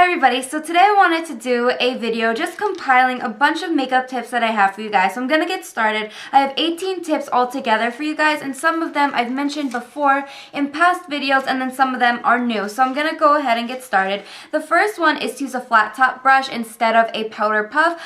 everybody, so today I wanted to do a video just compiling a bunch of makeup tips that I have for you guys. So I'm going to get started. I have 18 tips all together for you guys, and some of them I've mentioned before in past videos, and then some of them are new. So I'm going to go ahead and get started. The first one is to use a flat top brush instead of a powder puff.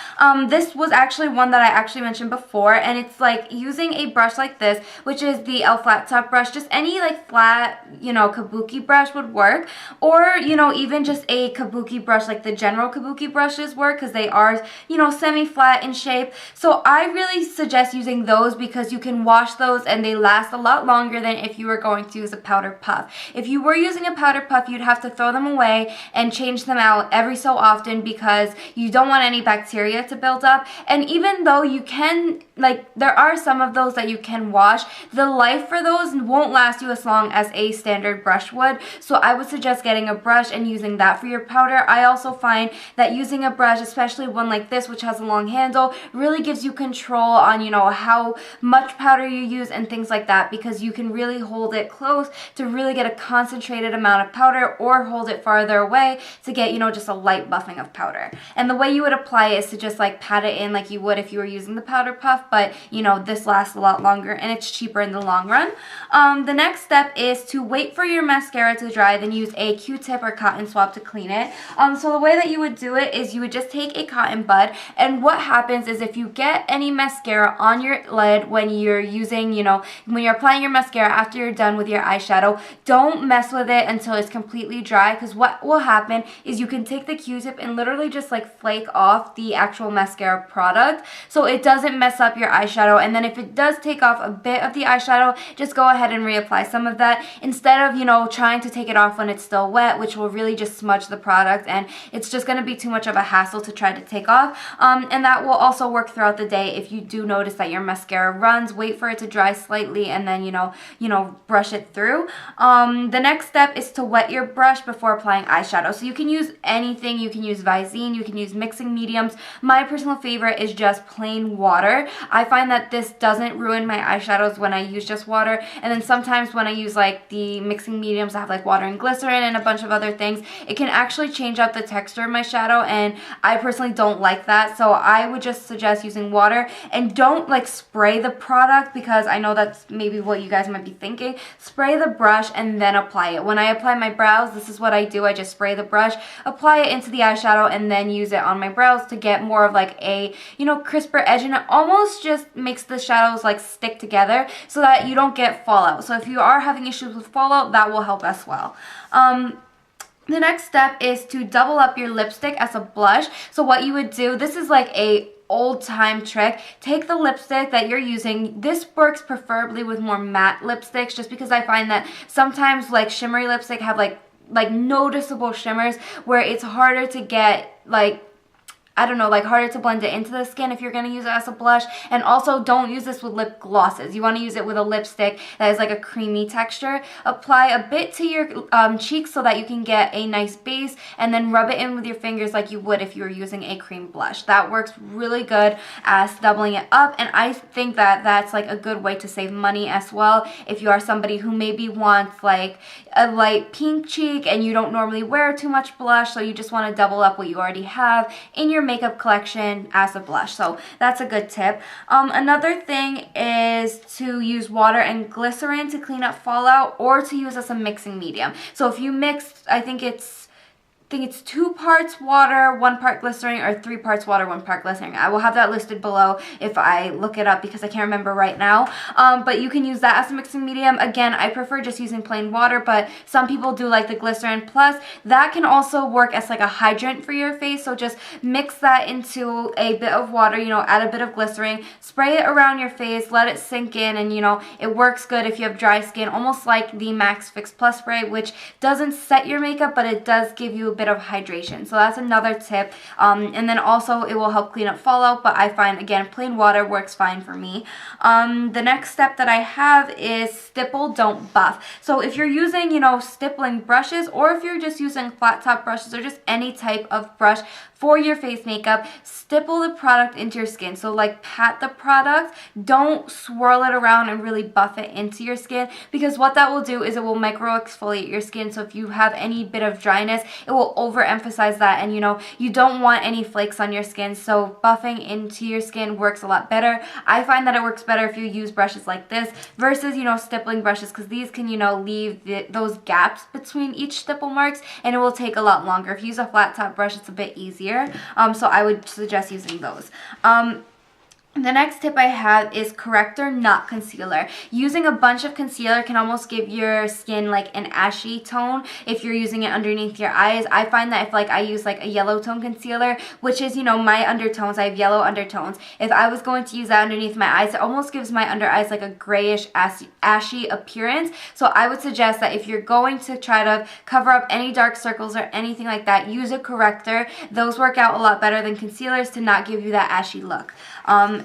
This was actually one that I actually mentioned before, and it's like using a brush like this, which is the L flat top brush. Just any like flat, kabuki brush would work, or even just a kabuki brush like the general kabuki brushes work, because they are semi-flat in shape. So I really suggest using those because you can wash those and they last a lot longer than if you were going to use a powder puff. If you were using a powder puff, you'd have to throw them away and change them out every so often because you don't want any bacteria to build up. And even though you can, there are some of those that you can wash, the life for those won't last you as long as a standard brush would. So I would suggest getting a brush and using that for your powder. I also find that using a brush, especially one like this which has a long handle, really gives you control on how much powder you use and things like that, because you can really hold it close to really get a concentrated amount of powder, or hold it farther away to get just a light buffing of powder. And the way you would apply it is to just pat it in like you would if you were using the powder puff, but this lasts a lot longer and it's cheaper in the long run. The next step is to wait for your mascara to dry, then use a Q-tip or cotton swab to clean it. So the way that you would do it is you would just take a cotton bud, and what happens is if you get any mascara on your lid when you're using, when you're applying your mascara after you're done with your eyeshadow, don't mess with it until it's completely dry, because what will happen is you can take the Q-tip and literally just flake off the actual mascara product so it doesn't mess up your eyeshadow. And then if it does take off a bit of the eyeshadow, just go ahead and reapply some of that instead of trying to take it off when it's still wet, which will really just smudge the product, and it's just going to be too much of a hassle to try to take off. And that will also work throughout the day. If you do notice that your mascara runs, wait for it to dry slightly and then brush it through. The next step is to wet your brush before applying eyeshadow. So you can use anything. You can use Visine, you can use mixing mediums. My personal favorite is just plain water. I find that this doesn't ruin my eyeshadows when I use just water, and then sometimes when I use the mixing mediums, I have water and glycerin and a bunch of other things, it can actually change up the texture of my shadow, and I personally don't like that. So I would just suggest using water, and don't spray the product, because I know that's maybe what you guys might be thinking. Spray the brush and then apply it. When I apply my brows, this is what I do. I just spray the brush, apply it into the eyeshadow, and then use it on my brows to get more of a crisper edge, and it almost just makes the shadows stick together so that you don't get fallout. So if you are having issues with fallout, that will help as well. The next step is to double up your lipstick as a blush. So what you would do, this is a old time trick. Take the lipstick that you're using. This works preferably with more matte lipsticks, just because I find that sometimes shimmery lipstick have noticeable shimmers where it's harder to get harder to blend it into the skin if you're going to use it as a blush. And also, don't use this with lip glosses. You want to use it with a lipstick that is a creamy texture. Apply a bit to your cheeks so that you can get a nice base, and then rub it in with your fingers like you would if you were using a cream blush. That works really good as doubling it up, and I think that that's a good way to save money as well. If you are somebody who maybe wants a light pink cheek and you don't normally wear too much blush, so you just want to double up what you already have in your makeup collection as a blush. So that's a good tip. Another thing is to use water and glycerin to clean up fallout, or to use as a mixing medium. So if you mix, I think it's 2 parts water, 1 part glycerin, or 3 parts water, 1 part glycerin. I will have that listed below if I look it up, because I can't remember right now. But you can use that as a mixing medium. Again, I prefer just using plain water, but some people do like the glycerin plus. That can also work as a hydrant for your face. So just mix that into a bit of water, add a bit of glycerin, spray it around your face, let it sink in, and it works good if you have dry skin, almost like the Max Fix Plus spray, which doesn't set your makeup, but it does give you a bit of hydration. So that's another tip. And then also it will help clean up fallout, but I find, again, plain water works fine for me. The next step that I have is stipple, don't buff. So if you're using, stippling brushes, or if you're just using flat top brushes, or just any type of brush for your face makeup, stipple the product into your skin. So pat the product, don't swirl it around and really buff it into your skin, because what that will do is it will micro exfoliate your skin. So if you have any bit of dryness, it will will overemphasize that, and you know, you don't want any flakes on your skin, so buffing into your skin works a lot better. I find that it works better if you use brushes like this versus, you know, stippling brushes, because these can, you know, leave those gaps between each stipple marks, and it will take a lot longer. If you use a flat top brush, it's a bit easier, so I would suggest using those. The next tip I have is corrector, not concealer. Using a bunch of concealer can almost give your skin like an ashy tone if you're using it underneath your eyes. I find that if like I use like a yellow tone concealer, which is, you know, my undertones, I have yellow undertones. If I was going to use that underneath my eyes, it almost gives my under eyes like a grayish ashy appearance. So I would suggest that if you're going to try to cover up any dark circles or anything like that, use a corrector. Those work out a lot better than concealers to not give you that ashy look.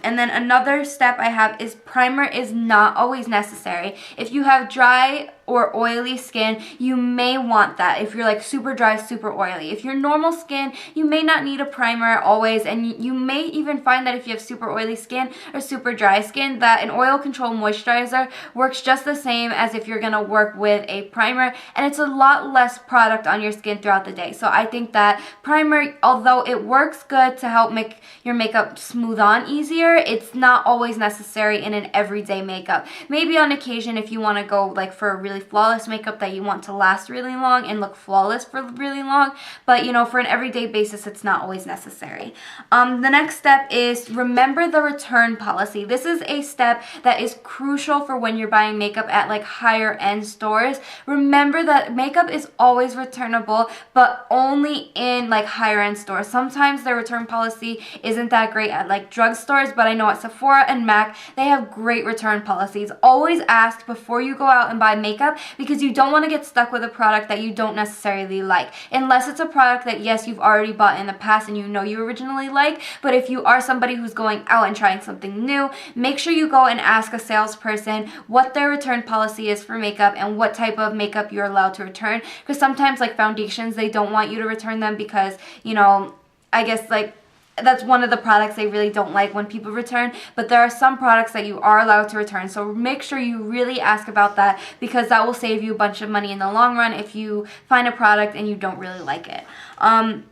And then another step I have is primer is not always necessary. If you have dry or oily skin, you may want that if you're like super dry, super oily. If you're normal skin, you may not need a primer always, and you may even find that if you have super oily skin or super dry skin, that an oil control moisturizer works just the same as if you're gonna work with a primer, and it's a lot less product on your skin throughout the day. So I think that primer, although it works good to help make your makeup smooth on easier, it's not always necessary in an everyday makeup. Maybe on occasion if you want to go like for a really flawless makeup that you want to last really long and look flawless for really long, but you know, for an everyday basis, it's not always necessary. The next step is remember the return policy. This is a step that is crucial for when you're buying makeup at like higher end stores. Remember that makeup is always returnable, but only in like higher end stores. Sometimes their return policy isn't that great at like drugstores, but I know at Sephora and MAC, they have great return policies. Always ask before you go out and buy makeup, because you don't want to get stuck with a product that you don't necessarily like, unless it's a product that yes, you've already bought in the past and you know you originally like. But if you are somebody who's going out and trying something new, make sure you go and ask a salesperson what their return policy is for makeup and what type of makeup you're allowed to return, because sometimes like foundations, they don't want you to return them because, you know, I guess like that's one of the products they really don't like when people return, but there are some products that you are allowed to return, so make sure you really ask about that, because that will save you a bunch of money in the long run if you find a product and you don't really like it. The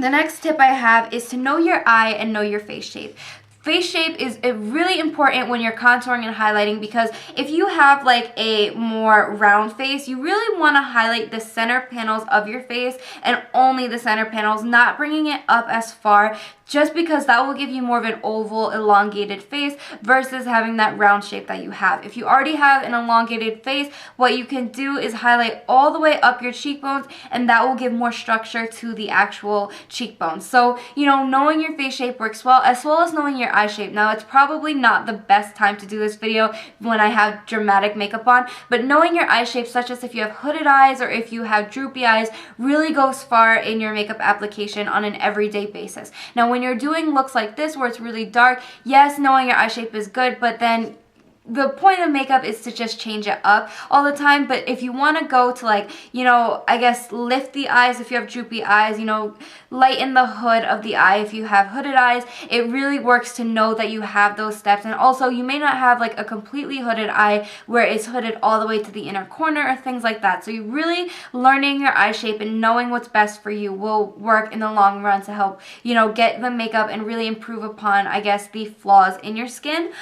next tip I have is to know your eye and know your face shape. Face shape is really important when you're contouring and highlighting, because if you have like a more round face, you really want to highlight the center panels of your face and only the center panels, not bringing it up as far, just because that will give you more of an oval, elongated face versus having that round shape that you have. If you already have an elongated face, what you can do is highlight all the way up your cheekbones, and that will give more structure to the actual cheekbones. So, you know, knowing your face shape works well, as well as knowing your eye shape. Now, it's probably not the best time to do this video when I have dramatic makeup on, but knowing your eye shape, such as if you have hooded eyes or if you have droopy eyes, really goes far in your makeup application on an everyday basis. Now, when you're doing looks like this where it's really dark, yes, knowing your eye shape is good, but then the point of makeup is to just change it up all the time. But if you want to go to like, you know, I guess lift the eyes if you have droopy eyes, you know, lighten the hood of the eye if you have hooded eyes, it really works to know that you have those steps. And also, you may not have like a completely hooded eye where it's hooded all the way to the inner corner or things like that. So you really learning your eye shape and knowing what's best for you will work in the long run to help, you know, get the makeup and really improve upon, I guess, the flaws in your skin.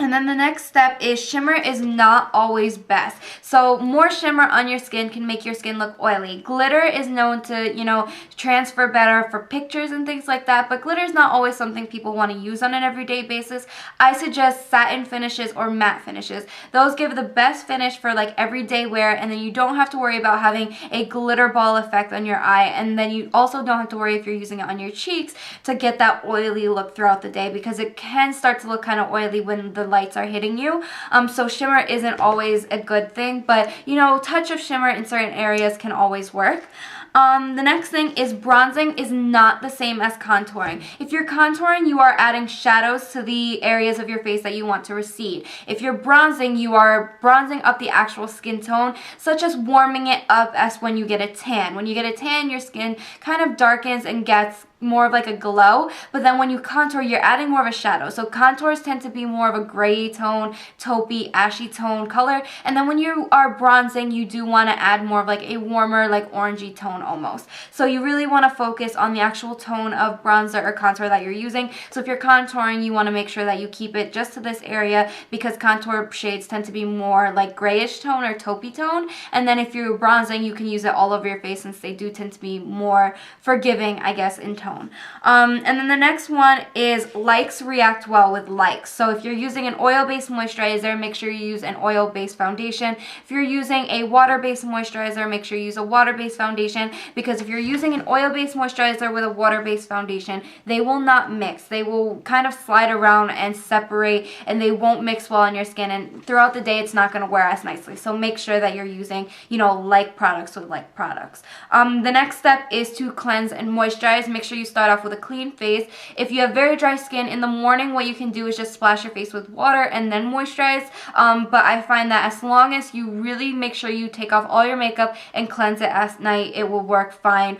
And then the next step is shimmer is not always best. So more shimmer on your skin can make your skin look oily. Glitter is known to, you know, transfer better for pictures and things like that, but glitter is not always something people want to use on an everyday basis. I suggest satin finishes or matte finishes. Those give the best finish for like everyday wear, and then you don't have to worry about having a glitter ball effect on your eye, and then you also don't have to worry if you're using it on your cheeks to get that oily look throughout the day, because it can start to look kind of oily when the lights are hitting you. So shimmer isn't always a good thing, but you know, touch of shimmer in certain areas can always work. The next thing is bronzing is not the same as contouring. If you're contouring, you are adding shadows to the areas of your face that you want to recede. If you're bronzing, you are bronzing up the actual skin tone, such as warming it up as when you get a tan. When you get a tan, your skin kind of darkens and gets, more of like a glow, but then when you contour, you're adding more of a shadow. So contours tend to be more of a gray tone, taupey, ashy tone color, and then when you are bronzing, you do want to add more of like a warmer, like orangey tone almost. So you really want to focus on the actual tone of bronzer or contour that you're using. So if you're contouring, you want to make sure that you keep it just to this area, because contour shades tend to be more like grayish tone or taupey tone, and then if you're bronzing, you can use it all over your face since they do tend to be more forgiving, I guess, in tone. And then the next one is likes react well with likes. So if you're using an oil-based moisturizer, make sure you use an oil-based foundation. If you're using a water-based moisturizer, make sure you use a water-based foundation, because if you're using an oil-based moisturizer with a water-based foundation, they will not mix. They will kind of slide around and separate, and they won't mix well on your skin, and throughout the day it's not going to wear as nicely. So make sure that you're using, you know, like products with like products. The next step is to cleanse and moisturize. Make sure you start off with a clean face. If you have very dry skin in the morning, what you can do is just splash your face with water and then moisturize. But I find that as long as you really make sure you take off all your makeup and cleanse it at night, it will work fine.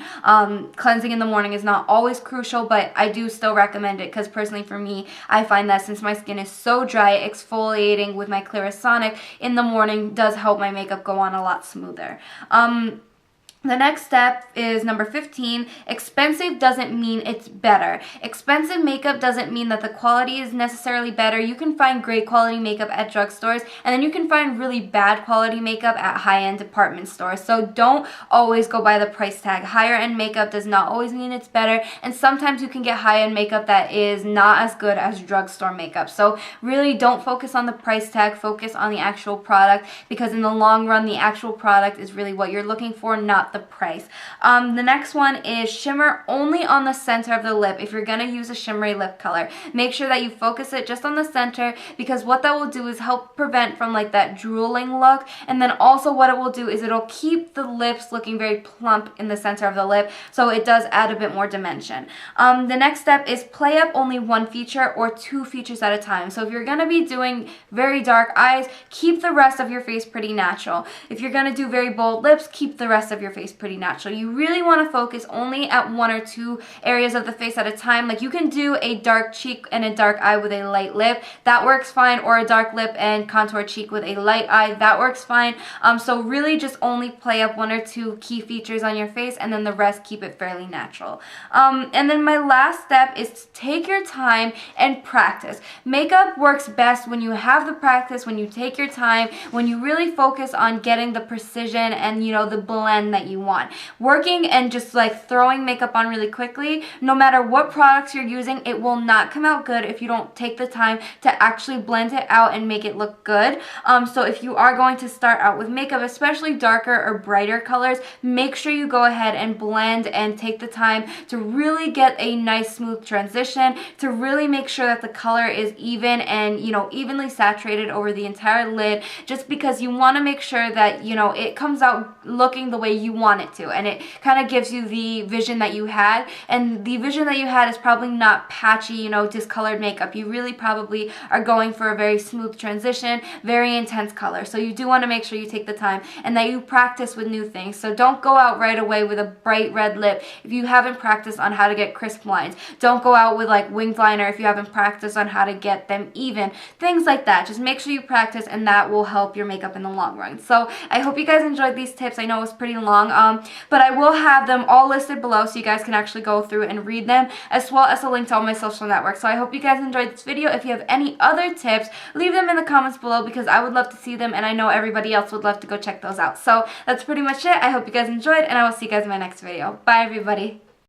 Cleansing in the morning is not always crucial, but I do still recommend it, because personally for me, I find that since my skin is so dry, exfoliating with my Clarisonic in the morning does help my makeup go on a lot smoother. The next step is number 15. Expensive doesn't mean it's better. Expensive makeup doesn't mean that the quality is necessarily better. You can find great quality makeup at drugstores, and then you can find really bad quality makeup at high-end department stores. So don't always go by the price tag. Higher end makeup does not always mean it's better, and sometimes you can get high-end makeup that is not as good as drugstore makeup. So really don't focus on the price tag, focus on the actual product, because in the long run, the actual product is really what you're looking for, not the price. The next one is shimmer only on the center of the lip. If you're going to use a shimmery lip color, make sure that you focus it just on the center, because what that will do is help prevent from like that drooling look, and then also what it will do is it'll keep the lips looking very plump in the center of the lip, so it does add a bit more dimension. The next step is play up only one feature or two features at a time. So if you're going to be doing very dark eyes, keep the rest of your face pretty natural. If you're going to do very bold lips, keep the rest of your face pretty natural. You really want to focus only at one or two areas of the face at a time. Like you can do a dark cheek and a dark eye with a light lip, that works fine, or a dark lip and contour cheek with a light eye, that works fine. So really just only play up one or two key features on your face, and then the rest keep it fairly natural. And then my last step is to take your time and practice. Makeup works best when you have the practice, when you take your time, when you really focus on getting the precision and, you know, the blend that you want. Working and just like throwing makeup on really quickly, no matter what products you're using, it will not come out good if you don't take the time to actually blend it out and make it look good. So if you are going to start out with makeup, especially darker or brighter colors, make sure you go ahead and blend and take the time to really get a nice smooth transition, to really make sure that the color is even and, you know, evenly saturated over the entire lid, just because you want to make sure that, you know, it comes out looking the way you want it to, and it kind of gives you the vision that you had, and the vision that you had is probably not patchy, you know, discolored makeup. You really probably are going for a very smooth transition, very intense color. So you do want to make sure you take the time and that you practice with new things. So don't go out right away with a bright red lip if you haven't practiced on how to get crisp lines. Don't go out with like winged liner if you haven't practiced on how to get them even. Things like that. Just make sure you practice, and that will help your makeup in the long run. So I hope you guys enjoyed these tips. I know it was pretty long, but I will have them all listed below so you guys can actually go through and read them, as well as a link to all my social networks. So I hope you guys enjoyed this video. If you have any other tips, leave them in the comments below, because I would love to see them, and I know everybody else would love to go check those out. So that's pretty much it. I hope you guys enjoyed, and I will see you guys in my next video. Bye, everybody.